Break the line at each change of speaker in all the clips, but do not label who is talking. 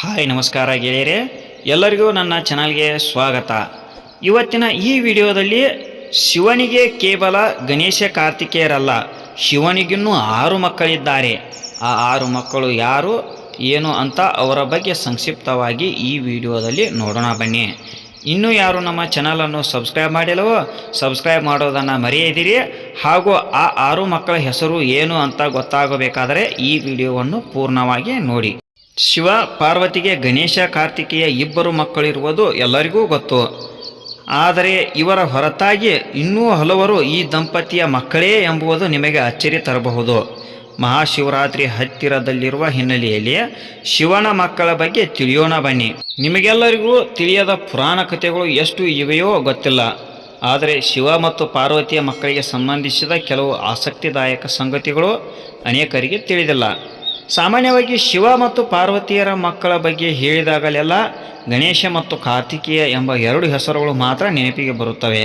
Hi ನಮಸ್ಕಾರ ಗೆಳೆಯರೆ, ಎಲ್ಲರಿಗೂ ನನ್ನ ಚಾನಲ್ಗೆ ಸ್ವಾಗತ. ಇವತ್ತಿನ ಈ ವಿಡಿಯೋದಲ್ಲಿ ಶಿವನಿಗೆ ಕೇವಲ ಗಣೇಶ ಕಾರ್ತಿಕೇಯರಲ್ಲ, ಶಿವನಿಗಿನ್ನೂ 6 ಮಕ್ಕಳಿದ್ದಾರೆ. ಆ 6 ಮಕ್ಕಳು ಯಾರು ಏನು ಅಂತ ಅವರ ಬಗ್ಗೆ ಸಂಕ್ಷಿಪ್ತವಾಗಿ ಈ ವಿಡಿಯೋದಲ್ಲಿ ನೋಡೋಣ ಬನ್ನಿ. ಇನ್ನೂ ಯಾರು ನಮ್ಮ ಚಾನಲನ್ನು ಸಬ್ಸ್ಕ್ರೈಬ್ ಮಾಡಿಲ್ಲವೋ ಸಬ್ಸ್ಕ್ರೈಬ್ ಮಾಡೋದನ್ನು ಮರೆಯದಿರಿ. ಹಾಗೂ ಆ 6 ಮಕ್ಕಳ ಹೆಸರು ಏನು ಅಂತ ಗೊತ್ತಾಗಬೇಕಾದರೆ ಈ ವಿಡಿಯೋವನ್ನು ಪೂರ್ಣವಾಗಿ ನೋಡಿ. ಶಿವ ಪಾರ್ವತಿಗೆ ಗಣೇಶ ಕಾರ್ತಿಕೇಯ 2 ಮಕ್ಕಳಿರುವುದು ಎಲ್ಲರಿಗೂ ಗೊತ್ತು. ಆದರೆ ಇವರ ಹೊರತಾಗಿ ಇನ್ನೂ ಹಲವರು ಈ ದಂಪತಿಯ ಮಕ್ಕಳೇ ಎಂಬುದು ನಿಮಗೆ ಅಚ್ಚರಿ ತರಬಹುದು. ಮಹಾಶಿವರಾತ್ರಿ ಹತ್ತಿರದಲ್ಲಿರುವ ಹಿನ್ನೆಲೆಯಲ್ಲಿ ಶಿವನ ಮಕ್ಕಳ ಬಗ್ಗೆ ತಿಳಿಯೋಣ ಬನ್ನಿ. ನಿಮಗೆಲ್ಲರಿಗೂ ತಿಳಿಯದ ಪುರಾಣ ಕಥೆಗಳು ಎಷ್ಟು ಇವೆಯೋ ಗೊತ್ತಿಲ್ಲ. ಆದರೆ ಶಿವ ಮತ್ತು ಪಾರ್ವತಿಯ ಮಕ್ಕಳಿಗೆ ಸಂಬಂಧಿಸಿದ ಕೆಲವು ಆಸಕ್ತಿದಾಯಕ ಸಂಗತಿಗಳು ಅನೇಕರಿಗೆ ತಿಳಿದಿಲ್ಲ. ಸಾಮಾನ್ಯವಾಗಿ ಶಿವ ಮತ್ತು ಪಾರ್ವತಿಯರ ಮಕ್ಕಳ ಬಗ್ಗೆ ಹೇಳಿದಾಗಲೆಲ್ಲ ಗಣೇಶ ಮತ್ತು ಕಾರ್ತಿಕೇಯ ಎಂಬ 2 ಹೆಸರುಗಳು ಮಾತ್ರ ನೆನಪಿಗೆ ಬರುತ್ತವೆ.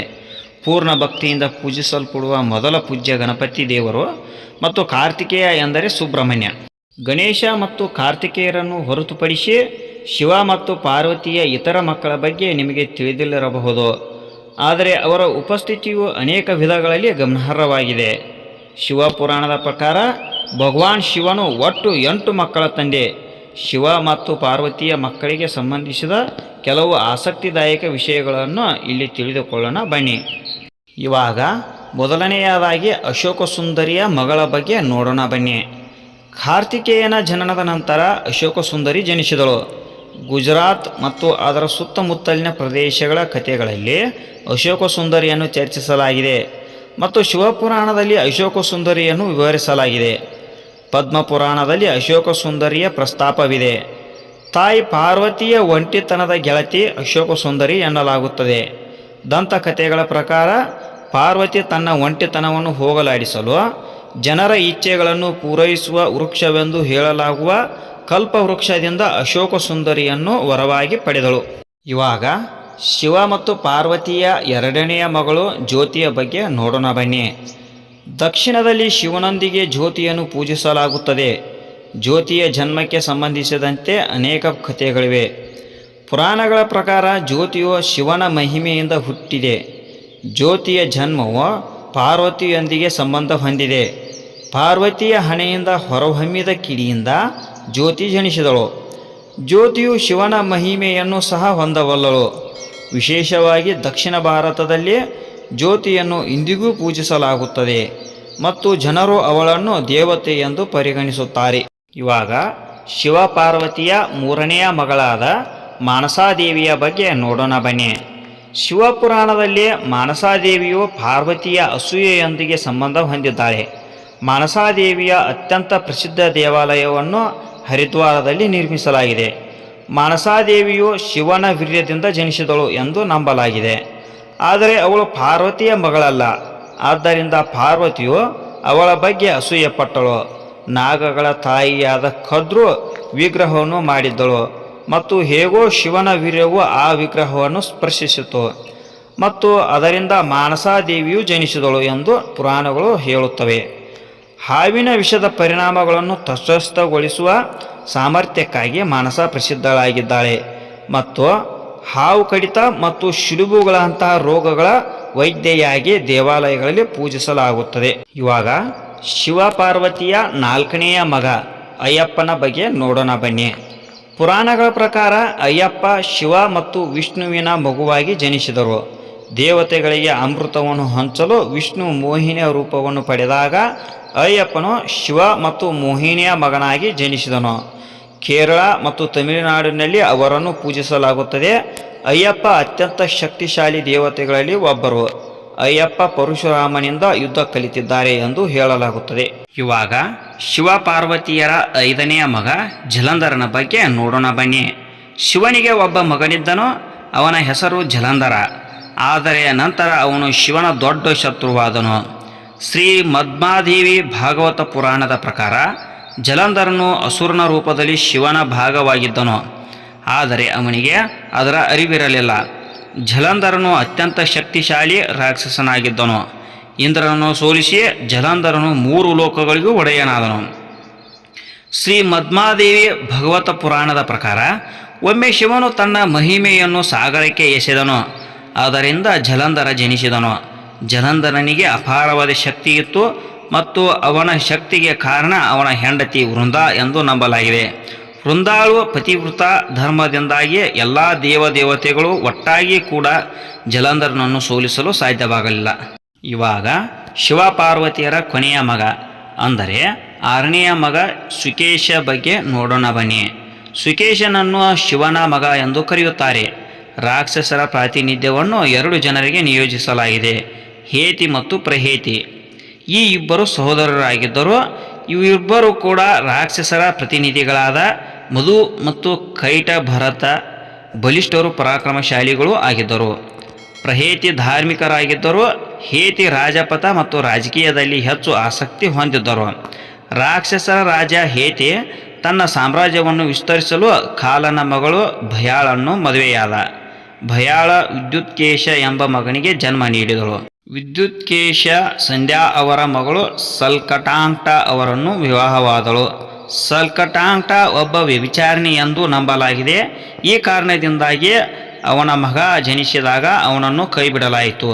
ಪೂರ್ಣ ಭಕ್ತಿಯಿಂದ ಪೂಜಿಸಲ್ಪಡುವ ಮೊದಲ ಪೂಜ್ಯ ಗಣಪತಿ ದೇವರು ಮತ್ತು ಕಾರ್ತಿಕೇಯ ಎಂದರೆ ಸುಬ್ರಹ್ಮಣ್ಯ. ಗಣೇಶ ಮತ್ತು ಕಾರ್ತಿಕೇಯರನ್ನು ಹೊರತುಪಡಿಸಿ ಶಿವ ಮತ್ತು ಪಾರ್ವತಿಯ ಇತರ ಮಕ್ಕಳ ಬಗ್ಗೆ ನಿಮಗೆ ತಿಳಿದಿಲ್ಲರಬಹುದು. ಆದರೆ ಅವರ ಉಪಸ್ಥಿತಿಯು ಅನೇಕ ವಿಧಗಳಲ್ಲಿ ಗಮನಾರ್ಹವಾಗಿದೆ. ಶಿವಪುರಾಣದ ಪ್ರಕಾರ ಭಗವಾನ್ ಶಿವನು ಒಟ್ಟು 8 ಮಕ್ಕಳ ತಂದೆ. ಶಿವ ಮತ್ತು ಪಾರ್ವತಿಯ ಮಕ್ಕಳಿಗೆ ಸಂಬಂಧಿಸಿದ ಕೆಲವು ಆಸಕ್ತಿದಾಯಕ ವಿಷಯಗಳನ್ನು ಇಲ್ಲಿ ತಿಳಿದುಕೊಳ್ಳೋಣ ಬನ್ನಿ. ಇವಾಗ ಮೊದಲನೆಯದಾಗಿ ಅಶೋಕ ಸುಂದರಿಯ ಮಗಳ ಬಗ್ಗೆ ನೋಡೋಣ ಬನ್ನಿ. ಕಾರ್ತಿಕೇಯನ ಜನನದ ನಂತರ ಅಶೋಕ ಸುಂದರಿ ಜನಿಸಿದಳು. ಗುಜರಾತ್ ಮತ್ತು ಅದರ ಸುತ್ತಮುತ್ತಲಿನ ಪ್ರದೇಶಗಳ ಕಥೆಗಳಲ್ಲಿ ಅಶೋಕ ಸುಂದರಿಯನ್ನು ಚರ್ಚಿಸಲಾಗಿದೆ ಮತ್ತು ಶಿವಪುರಾಣದಲ್ಲಿ ಅಶೋಕ ಸುಂದರಿಯನ್ನು ವಿವರಿಸಲಾಗಿದೆ. ಪದ್ಮಪುರಾಣದಲ್ಲಿ ಅಶೋಕ ಸುಂದರಿಯ ಪ್ರಸ್ತಾಪವಿದೆ. ತಾಯಿ ಪಾರ್ವತಿಯ ಒಂಟಿತನದ ಗೆಳತಿ ಅಶೋಕ ಸುಂದರಿ ಎನ್ನಲಾಗುತ್ತದೆ. ದಂತಕಥೆಗಳ ಪ್ರಕಾರ ಪಾರ್ವತಿ ತನ್ನ ಒಂಟಿತನವನ್ನು ಹೋಗಲಾಡಿಸಲು ಜನರ ಇಚ್ಛೆಗಳನ್ನು ಪೂರೈಸುವ ವೃಕ್ಷವೆಂದು ಹೇಳಲಾಗುವ ಕಲ್ಪವೃಕ್ಷದಿಂದ ಅಶೋಕ ಸುಂದರಿಯನ್ನು ವರವಾಗಿ ಪಡೆದಳು. ಇವಾಗ ಶಿವ ಮತ್ತು ಪಾರ್ವತಿಯ 2ನೆಯ ಮಗಳು ಜ್ಯೋತಿಯ ಬಗ್ಗೆ ನೋಡೋಣ ಬನ್ನಿ. ದಕ್ಷಿಣದಲ್ಲಿ ಶಿವನೊಂದಿಗೆ ಜ್ಯೋತಿಯನ್ನು ಪೂಜಿಸಲಾಗುತ್ತದೆ. ಜ್ಯೋತಿಯ ಜನ್ಮಕ್ಕೆ ಸಂಬಂಧಿಸಿದಂತೆ ಅನೇಕ ಕಥೆಗಳಿವೆ. ಪುರಾಣಗಳ ಪ್ರಕಾರ ಜ್ಯೋತಿಯು ಶಿವನ ಮಹಿಮೆಯಿಂದ ಹುಟ್ಟಿದೆ. ಜ್ಯೋತಿಯ ಜನ್ಮವು ಪಾರ್ವತಿಯೊಂದಿಗೆ ಸಂಬಂಧ ಹೊಂದಿದೆ. ಪಾರ್ವತಿಯ ಹಣೆಯಿಂದ ಹೊರಹೊಮ್ಮಿದ ಕಿಡಿಯಿಂದ ಜ್ಯೋತಿ ಜನಿಸಿದಳು. ಜ್ಯೋತಿಯು ಶಿವನ ಮಹಿಮೆಯನ್ನು ಸಹ ಹೊಂದಬಲ್ಲಳು. ವಿಶೇಷವಾಗಿ ದಕ್ಷಿಣ ಭಾರತದಲ್ಲಿ ಜ್ಯೋತಿಯನ್ನು ಇಂದಿಗೂ ಪೂಜಿಸಲಾಗುತ್ತದೆ ಮತ್ತು ಜನರು ಅವಳನ್ನು ದೇವತೆ ಎಂದು ಪರಿಗಣಿಸುತ್ತಾರೆ. ಇವಾಗ ಶಿವ ಪಾರ್ವತಿಯ 3ನೆಯ ಮಗಳಾದ ಮಾನಸಾದೇವಿಯ ಬಗ್ಗೆ ನೋಡೋಣ ಬನ್ನಿ. ಶಿವಪುರಾಣದಲ್ಲಿ ಮಾನಸಾದೇವಿಯು ಪಾರ್ವತಿಯ ಅಸೂಯೆಯೊಂದಿಗೆ ಸಂಬಂಧ ಹೊಂದಿದ್ದಾಳೆ. ಮಾನಸಾದೇವಿಯ ಅತ್ಯಂತ ಪ್ರಸಿದ್ಧ ದೇವಾಲಯವನ್ನು ಹರಿದ್ವಾರದಲ್ಲಿ ನಿರ್ಮಿಸಲಾಗಿದೆ. ಮಾನಸಾದೇವಿಯು ಶಿವನ ವೀರ್ಯದಿಂದ ಜನಿಸಿದಳು ಎಂದು ನಂಬಲಾಗಿದೆ. ಆದರೆ ಅವಳು ಪಾರ್ವತಿಯ ಮಗಳಲ್ಲ. ಆದ್ದರಿಂದ ಪಾರ್ವತಿಯು ಅವಳ ಬಗ್ಗೆ ಅಸೂಯೆಪಟ್ಟಳು. ನಾಗಗಳ ತಾಯಿಯಾದ ಕದ್ರು ವಿಗ್ರಹವನ್ನು ಮಾಡಿದ್ದಳು ಮತ್ತು ಹೇಗೋ ಶಿವನ ವೀರ್ಯವು ಆ ವಿಗ್ರಹವನ್ನು ಸ್ಪರ್ಶಿಸಿತು ಮತ್ತು ಅದರಿಂದ ಮಾನಸಾದೇವಿಯು ಜನಿಸಿದಳು ಎಂದು ಪುರಾಣಗಳು ಹೇಳುತ್ತವೆ. ಹಾವಿನ ವಿಷದ ಪರಿಣಾಮಗಳನ್ನು ತಟಸ್ಥಗೊಳಿಸುವ ಸಾಮರ್ಥ್ಯಕ್ಕಾಗಿ ಮಾನಸ ಪ್ರಸಿದ್ಧಳಾಗಿದ್ದಾಳೆ ಮತ್ತು ಹಾವು ಕಡಿತ ಮತ್ತು ಶಿಲುಬುಗಳಂತಹ ರೋಗಗಳ ವೈದ್ಯೆಯಾಗಿ ದೇವಾಲಯಗಳಲ್ಲಿ ಪೂಜಿಸಲಾಗುತ್ತದೆ. ಇವಾಗ ಶಿವ ಪಾರ್ವತಿಯ 4ನೆಯ ಮಗ ಅಯ್ಯಪ್ಪನ ಬಗ್ಗೆ ನೋಡೋಣ ಬನ್ನಿ. ಪುರಾಣಗಳ ಪ್ರಕಾರ ಅಯ್ಯಪ್ಪ ಶಿವ ಮತ್ತು ವಿಷ್ಣುವಿನ ಮಗುವಾಗಿ ಜನಿಸಿದರು. ದೇವತೆಗಳಿಗೆ ಅಮೃತವನ್ನು ಹಂಚಲು ವಿಷ್ಣು ಮೋಹಿನಿಯ ರೂಪವನ್ನು ಪಡೆದಾಗ ಅಯ್ಯಪ್ಪನು ಶಿವ ಮತ್ತು ಮೋಹಿನಿಯ ಮಗನಾಗಿ ಜನಿಸಿದನು. ಕೇರಳ ಮತ್ತು ತಮಿಳುನಾಡಿನಲ್ಲಿ ಅವರನ್ನು ಪೂಜಿಸಲಾಗುತ್ತದೆ. ಅಯ್ಯಪ್ಪ ಅತ್ಯಂತ ಶಕ್ತಿಶಾಲಿ ದೇವತೆಗಳಲ್ಲಿ ಒಬ್ಬರು. ಅಯ್ಯಪ್ಪ ಪರಶುರಾಮನಿಂದ ಯುದ್ಧ ಕಲಿತಿದ್ದಾರೆ ಎಂದು ಹೇಳಲಾಗುತ್ತದೆ. ಇವಾಗ ಶಿವ ಪಾರ್ವತಿಯರ 5ನೆಯ ಮಗ ಜಲಂಧರನ ಬಗ್ಗೆ ನೋಡೋಣ ಬನ್ನಿ. ಶಿವನಿಗೆ ಒಬ್ಬ ಮಗನಿದ್ದನು. ಅವನ ಹೆಸರು ಜಲಂಧರ. ಆದರೆ ನಂತರ ಅವನು ಶಿವನ ದೊಡ್ಡ ಶತ್ರುವಾದನು. ಶ್ರೀ ಮದ್ಮಾದೇವಿ ಭಾಗವತ ಪುರಾಣದ ಪ್ರಕಾರ ಜಲಂಧರನು ಅಸುರನ ರೂಪದಲ್ಲಿ ಶಿವನ ಭಾಗವಾಗಿದ್ದನು. ಆದರೆ ಅವನಿಗೆ ಅದರ ಅರಿವಿರಲಿಲ್ಲ. ಜಲಂಧರನು ಅತ್ಯಂತ ಶಕ್ತಿಶಾಲಿ ರಾಕ್ಷಸನಾಗಿದ್ದನು. ಇಂದ್ರನನ್ನು ಸೋಲಿಸಿ ಜಲಂಧರನು 3 ಲೋಕಗಳಿಗೂ ಒಡೆಯನಾದನು. ಶ್ರೀ ಮದ್ಮಾದೇವಿ ಭಗವತ ಪುರಾಣದ ಪ್ರಕಾರ ಒಮ್ಮೆ ಶಿವನು ತನ್ನ ಮಹಿಮೆಯನ್ನು ಸಾಗರಕ್ಕೆ ಎಸೆದನು. ಅದರಿಂದ ಜಲಂಧರ ಜನಿಸಿದನು. ಜಲಂಧರನಿಗೆ ಅಪಾರವಾದ ಶಕ್ತಿ ಇತ್ತು ಮತ್ತು ಅವನ ಶಕ್ತಿಗೆ ಕಾರಣ ಅವನ ಹೆಂಡತಿ ವೃಂದ ಎಂದು ನಂಬಲಾಗಿದೆ. ವೃಂದಾಳು ಪತಿವೃತ ಧರ್ಮದಿಂದಾಗಿ ಎಲ್ಲ ದೇವದೇವತೆಗಳು ಒಟ್ಟಾಗಿ ಕೂಡ ಜಲಂಧರನನ್ನು ಸೋಲಿಸಲು ಸಾಧ್ಯವಾಗಲಿಲ್ಲ. ಇವಾಗ ಶಿವ ಪಾರ್ವತಿಯರ ಕೊನೆಯ ಮಗ ಅಂದರೆ 6ನೆಯ ಮಗ ಸುಕೇಶ ಬಗ್ಗೆ ನೋಡೋಣ ಬನ್ನಿ. ಸುಕೇಶನನ್ನು ಶಿವನ ಮಗ ಎಂದು ಕರೆಯುತ್ತಾರೆ. ರಾಕ್ಷಸರ ಪ್ರಾತಿನಿಧ್ಯವನ್ನು 2 ಜನರಿಗೆ ನಿಯೋಜಿಸಲಾಗಿದೆ, ಹೇತಿ ಮತ್ತು ಪ್ರಹೇತಿ. ಈ ಇಬ್ಬರು ಸಹೋದರರಾಗಿದ್ದರು. ಇವಿಬ್ಬರು ಕೂಡ ರಾಕ್ಷಸರ ಪ್ರತಿನಿಧಿಗಳಾದ ಮಧು ಮತ್ತು ಕೈಟ ಭರತ ಬಲಿಷ್ಠರು ಪರಾಕ್ರಮಶಾಲಿಗಳು ಆಗಿದ್ದರು. ಪ್ರಹೇತಿ ಧಾರ್ಮಿಕರಾಗಿದ್ದರು. ಹೇತಿ ರಾಜಪಥ ಮತ್ತು ರಾಜಕೀಯದಲ್ಲಿ ಹೆಚ್ಚು ಆಸಕ್ತಿ ಹೊಂದಿದ್ದರು. ರಾಕ್ಷಸರ ರಾಜ ಹೇತಿ ತನ್ನ ಸಾಮ್ರಾಜ್ಯವನ್ನು ವಿಸ್ತರಿಸಲು ಕಾಲನ ಮಗಳು ಭಯಾಳನ್ನು ಮದುವೆಯಾದ. ಭಯಾಳ ವಿದ್ಯುತ್ಕೇಶ ಎಂಬ ಮಗನಿಗೆ ಜನ್ಮ ನೀಡಿದಳು. ವಿದ್ಯುತ್ಕೇಶ ಸಂಧ್ಯಾ ಅವರ ಮಗಳು ಸಲ್ಕಟಾಂಟ ಅವರನ್ನು ವಿವಾಹವಾದಳು. ಸಲ್ಕಟಾಂಟ ಒಬ್ಬ ವ್ಯಭಿಚಾರಿಣಿ ಎಂದು ನಂಬಲಾಗಿದೆ. ಈ ಕಾರಣದಿಂದಾಗಿ ಅವನ ಮಗ ಜನಿಸಿದಾಗ ಅವನನ್ನು ಕೈಬಿಡಲಾಯಿತು.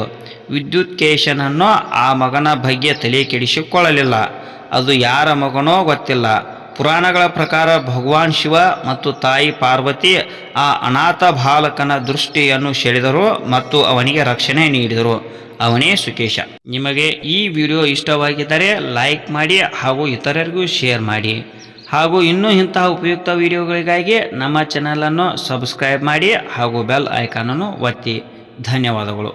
ವಿದ್ಯುತ್ಕೇಶನನ್ನು ಆ ಮಗನ ಬಗ್ಗೆ ತಲೆ ಕೆಡಿಸಿಕೊಳ್ಳಲಿಲ್ಲ. ಅದು ಯಾರ ಮಗನೋ ಗೊತ್ತಿಲ್ಲ. ಪುರಾಣಗಳ ಪ್ರಕಾರ ಭಗವಾನ್ ಶಿವ ಮತ್ತು ತಾಯಿ ಪಾರ್ವತಿ ಆ ಅನಾಥ ಬಾಲಕನ ದೃಷ್ಟಿಯನ್ನು ಸೆಳೆದರು ಮತ್ತು ಅವನಿಗೆ ರಕ್ಷಣೆ ನೀಡಿದರು. ಅವನೇ ಸುಕೇಶ. ನಿಮಗೆ ಈ ವಿಡಿಯೋ ಇಷ್ಟವಾಗಿದ್ದರೆ ಲೈಕ್ ಮಾಡಿ ಹಾಗೂ ಇತರರಿಗೂ ಶೇರ್ ಮಾಡಿ. ಹಾಗೂ ಇನ್ನೂ ಇಂತಹ ಉಪಯುಕ್ತ ವಿಡಿಯೋಗಳಿಗಾಗಿ ನಮ್ಮ ಚಾನಲನ್ನು ಸಬ್ಸ್ಕ್ರೈಬ್ ಮಾಡಿ ಹಾಗೂ ಬೆಲ್ ಐಕಾನನ್ನು ಒತ್ತಿ. ಧನ್ಯವಾದಗಳು.